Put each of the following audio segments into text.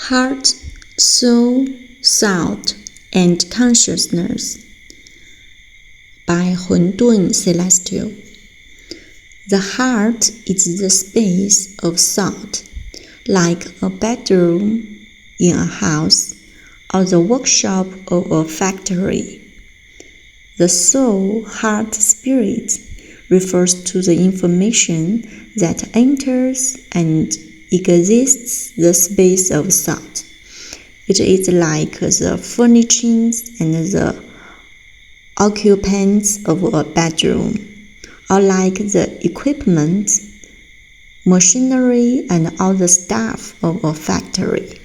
Heart, Soul, Thought, and Consciousness by Celestial. The heart is the space of thought, like a bedroom in a house or the workshop of a factory. The soul, heart, spirit refers to the information that enters and exists the space of thought. It is like the furnishings and the occupants of a bedroom, or like the equipment, machinery, and all the staff of a factory.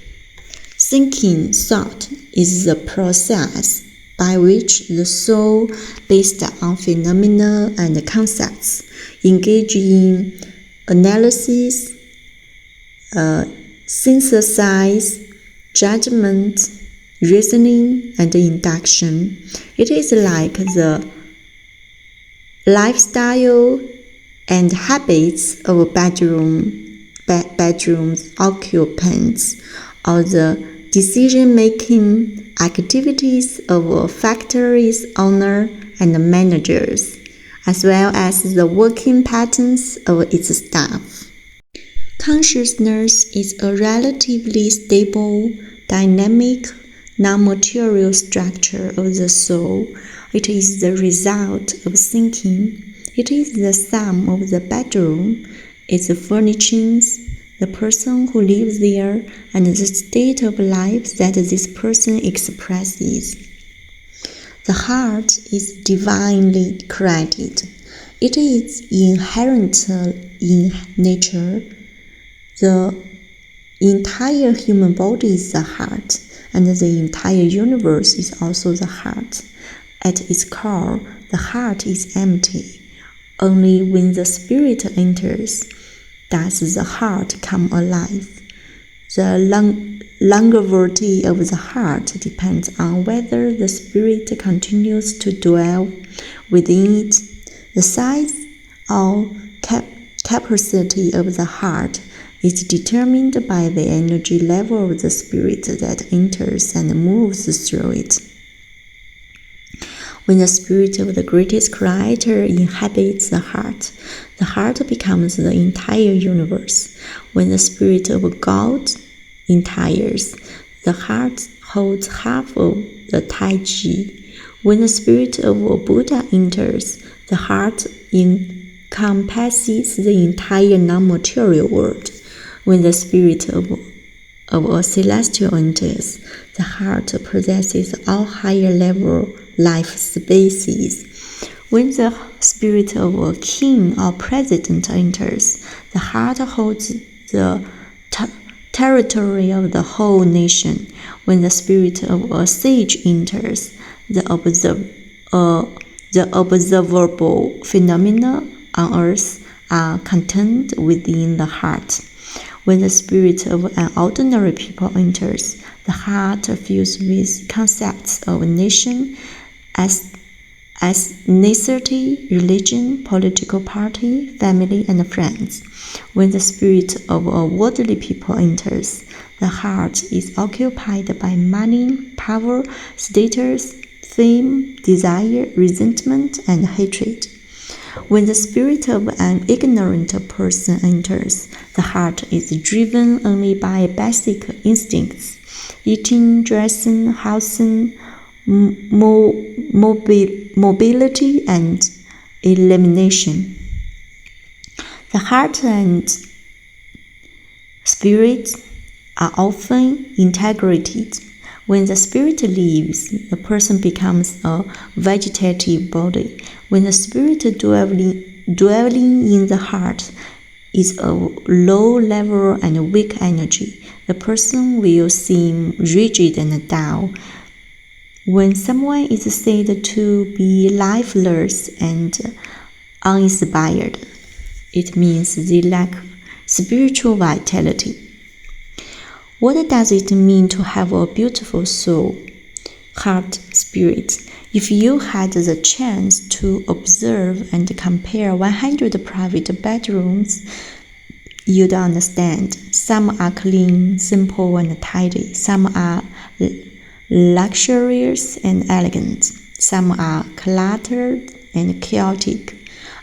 Thinking thought is the process by which the soul, based on phenomena and concepts, engage in analysis, synthesis, judgment, reasoning, and induction. It is like the lifestyle and habits of bedroom's occupants, or the decision-making activities of a factory's owner and managers, as well as the working patterns of its staff. Consciousness is a relatively stable, dynamic, non-material structure of the soul. It is the result of thinking. It is the sum of the bedroom, its furnishings, the person who lives there, and the state of life that this person expresses. The heart is divinely created. It is inherent in nature. The entire human body is the heart, and the entire universe is also the heart. At its core, the heart is empty. Only when the spirit enters does the heart come alive. The longevity of the heart depends on whether the spirit continues to dwell within it. The size or capacity of the heart is determined by the energy level of the spirit that enters and moves through it. When the spirit of the greatest creator inhabits the heart becomes the entire universe. When the spirit of God enters, the heart holds half of the Tai Chi. When the spirit of Buddha enters, the heart encompasses the entire non-material world. When the spirit of a celestial enters, the heart possesses all higher level life spaces. When the spirit of a king or president enters, the heart holds the territory of the whole nation. When the spirit of a sage enters, the observable phenomena on earth are contained within the heart. When the spirit of an ordinary people enters, the heart fills with concepts of nation, ethnicity, religion, political party, family, and friends. When the spirit of a worldly people enters, the heart is occupied by money, power, status, fame, desire, resentment, and hatred. When the spirit of an ignorant person enters, the heart is driven only by basic instincts: eating, dressing, housing, mobility, and elimination. The heart and spirit are often integrated. When the spirit leaves, the person becomes a vegetative body. When the spirit dwelling in the heart is a low level and weak energy, the person will seem rigid and dull. When someone is said to be lifeless and uninspired, it means they lack spiritual vitality. What does it mean to have a beautiful soul, heart, spirit? If you had the chance to observe and compare 100 private bedrooms you don't understand. Some are clean, simple, and tidy. Some are luxurious and elegant. Some are cluttered and chaotic.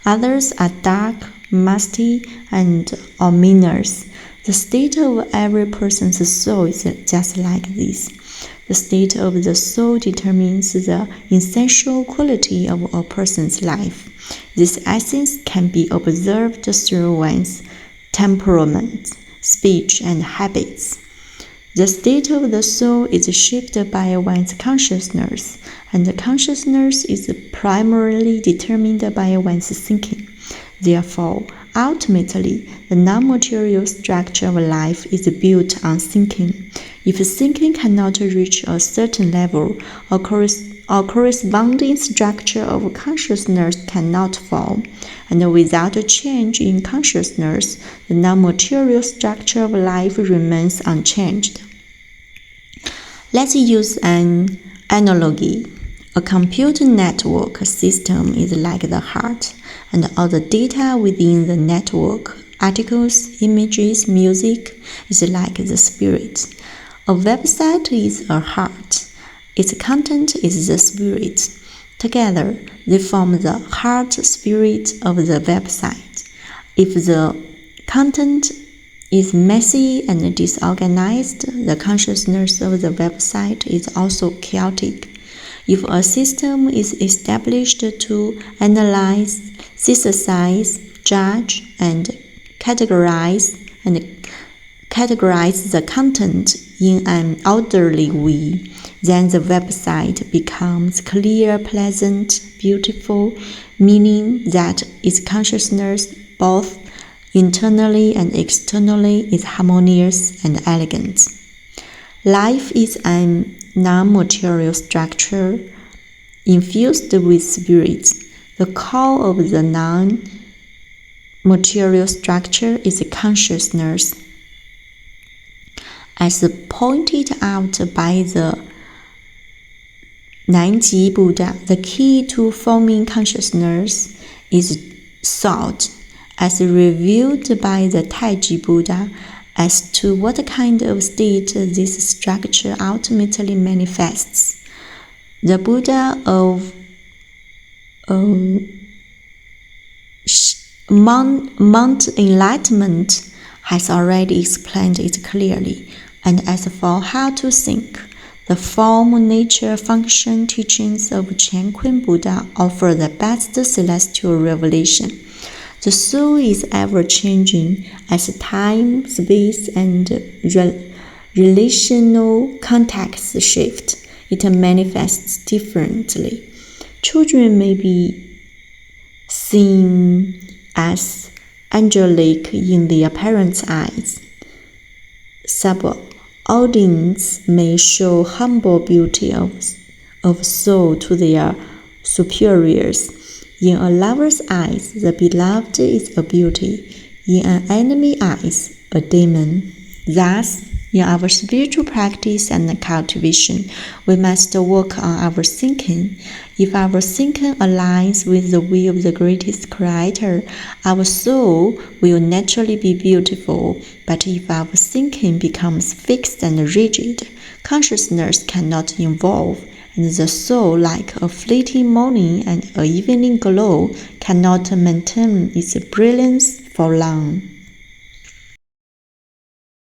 Others are dark, musty, and ominous. The state of every person's soul is just like this. The state of the soul determines the essential quality of a person's life. This essence can be observed through one's temperament, speech, and habits. The state of the soul is shaped by one's consciousness, and the consciousness is primarily determined by one's thinking. Therefore, ultimately, the non-material structure of life is built on thinking. If thinking cannot reach a certain level, a corresponding structure of consciousness cannot form, and without a change in consciousness, the non-material structure of life remains unchanged. Let's use an analogy. A computer network system is like the heart, and all the data within the network, articles, images, music, is like the spirit. A website is a heart. Its content is the spirit. Together, they form the heart spirit of the website. If the content is messy and disorganized, the consciousness of the website is also chaotic. If a system is established to analyze, synthesize, judge, and categorize the content in an orderly way, then the website becomes clear, pleasant, beautiful, meaning that its consciousness, both internally and externally, is harmonious and elegant. Life is a non-material structure infused with spirit. The core of the non-material structure is consciousness. As pointed out by the Nanji Buddha, the key to forming consciousness is thought. As revealed by the Taiji Buddha, as to what kind of state this structure ultimately manifests. The Buddha of Mount Enlightenment has already explained it clearly, and as for how to think, the form, nature, function teachings of Qianquan Buddha offer the best celestial revelation. The soul is ever-changing as time, space, and relational contexts shift. It manifests differently. Children may be seen as angelic in their parents' eyes. Subordinates may show humble beauty of soul to their superiors. In a lover's eyes, the beloved is a beauty. In an enemy's eyes, a demon. Thus, in our spiritual practice and cultivation, we must work on our thinking. If our thinking aligns with the will of the greatest Creator, our soul will naturally be beautiful. But if our thinking becomes fixed and rigid, consciousness cannot evolve, and the soul, like a fleeting morning and an evening glow, cannot maintain its brilliance for long.